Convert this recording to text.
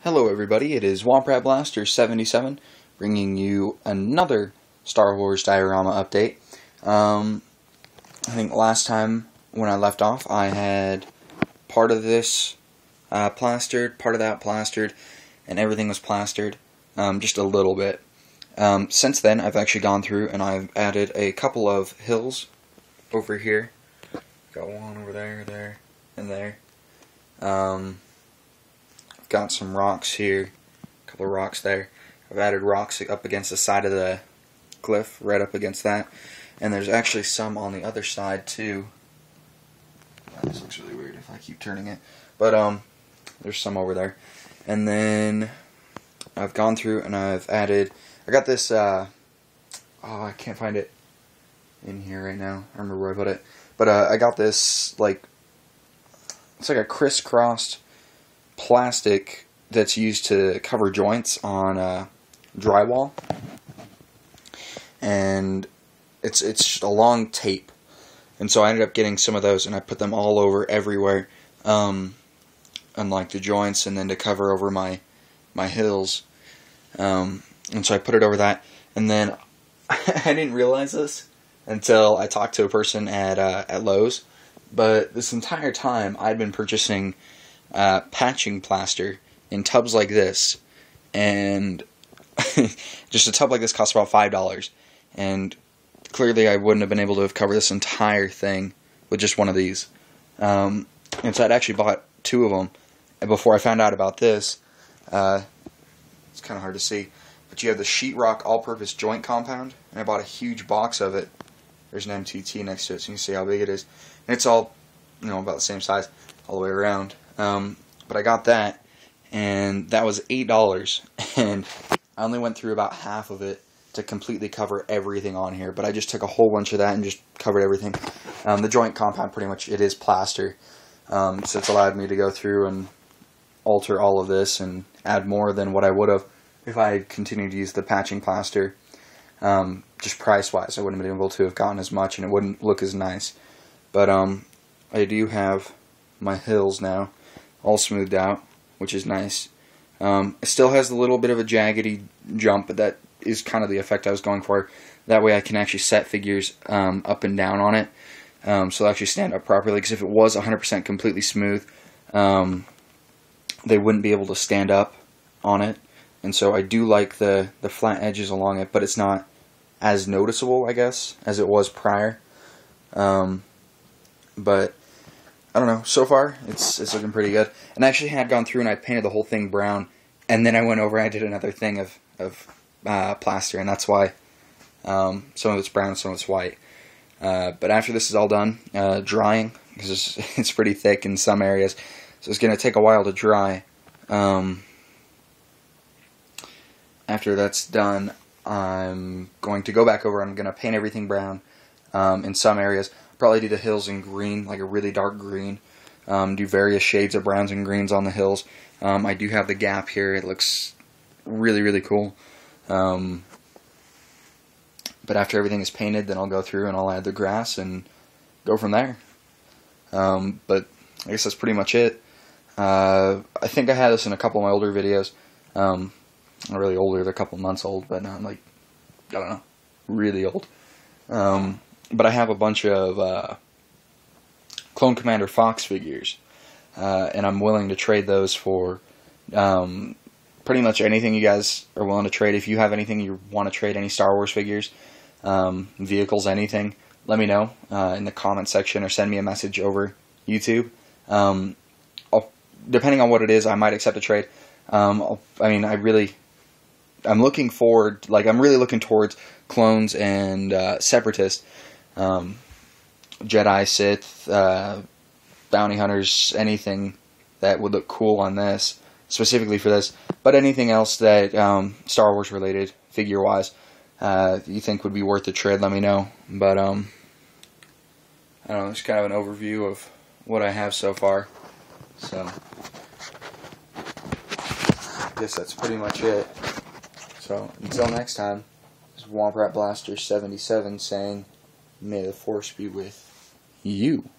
Hello everybody, it is Womp Blaster 77 bringing you another Star Wars diorama update. I think last time when I left off I had part of this plastered, part of that plastered, and everything was plastered, just a little bit. Since then I've actually gone through and I've added a couple of hills over here. Got one over there, there, and there. Got some rocks here, a couple of rocks there. I've added rocks up against the side of the cliff, right up against that. And there's actually some on the other side too. This looks really weird if I keep turning it. But there's some over there. And then I've gone through and I've added, I got this, oh, I can't find it in here right now. I remember where I put it. But I got this, like, it's like a crisscrossed plastic that's used to cover joints on drywall, and it's a long tape, and so I ended up getting some of those and I put them all over everywhere, on like the joints, and then to cover over my hills, and so I put it over that. And then I didn't realize this until I talked to a person at Lowe's, but this entire time I'd been purchasing patching plaster in tubs like this, and just a tub like this costs about $5, and clearly I wouldn't have been able to have covered this entire thing with just one of these, and so I'd actually bought two of them, and before I found out about this, it's kind of hard to see, but you have the sheetrock all-purpose joint compound, and I bought a huge box of it. There's an MTT next to it, so you can see how big it is, and it's all, you know, about the same size all the way around. But I got that, and that was $8, and I only went through about half of it to completely cover everything on here, but I just took a whole bunch of that and just covered everything. The joint compound, pretty much, it is plaster, so it's allowed me to go through and alter all of this and add more than what I would have if I had continued to use the patching plaster. Just price-wise, I wouldn't have been able to have gotten as much, and it wouldn't look as nice. But I do have my hills now all smoothed out, which is nice. It still has a little bit of a jaggedy jump, but that is kind of the effect I was going for. That way I can actually set figures up and down on it, so they'll actually stand up properly, because if it was 100% completely smooth, they wouldn't be able to stand up on it. And so I do like the flat edges along it, but it's not as noticeable, I guess, as it was prior. But I don't know, so far it's looking pretty good. And I actually had gone through and I painted the whole thing brown, and then I went over and I did another thing of plaster, and that's why some of it's brown, some of it's white. But after this is all done, drying, because it's pretty thick in some areas, so it's going to take a while to dry. After that's done, I'm going to go back over and I'm going to paint everything brown in some areas. Probably do the hills in green, like a really dark green. Do various shades of browns and greens on the hills. I do have the gap here. It looks really, really cool. But after everything is painted, then I'll go through and I'll add the grass and go from there. But I guess that's pretty much it. I think I had this in a couple of my older videos. Not really older, they're a couple months old, but not like, I don't know, really old. But I have a bunch of Clone Commander Fox figures, and I'm willing to trade those for pretty much anything you guys are willing to trade. If you have anything you want to trade, any Star Wars figures, vehicles, anything, let me know in the comment section or send me a message over YouTube. Depending on what it is, I might accept a trade. I'm looking forward, like, I'm really looking towards clones and separatists, Jedi, Sith, bounty hunters, anything that would look cool on this, specifically for this, but anything else that Star Wars related, figure wise, you think would be worth a trade, let me know. But I don't know, it's kind of an overview of what I have so far, so I guess that's pretty much it. So, until next time, this is Womp Blaster 77 saying, may the Force be with you.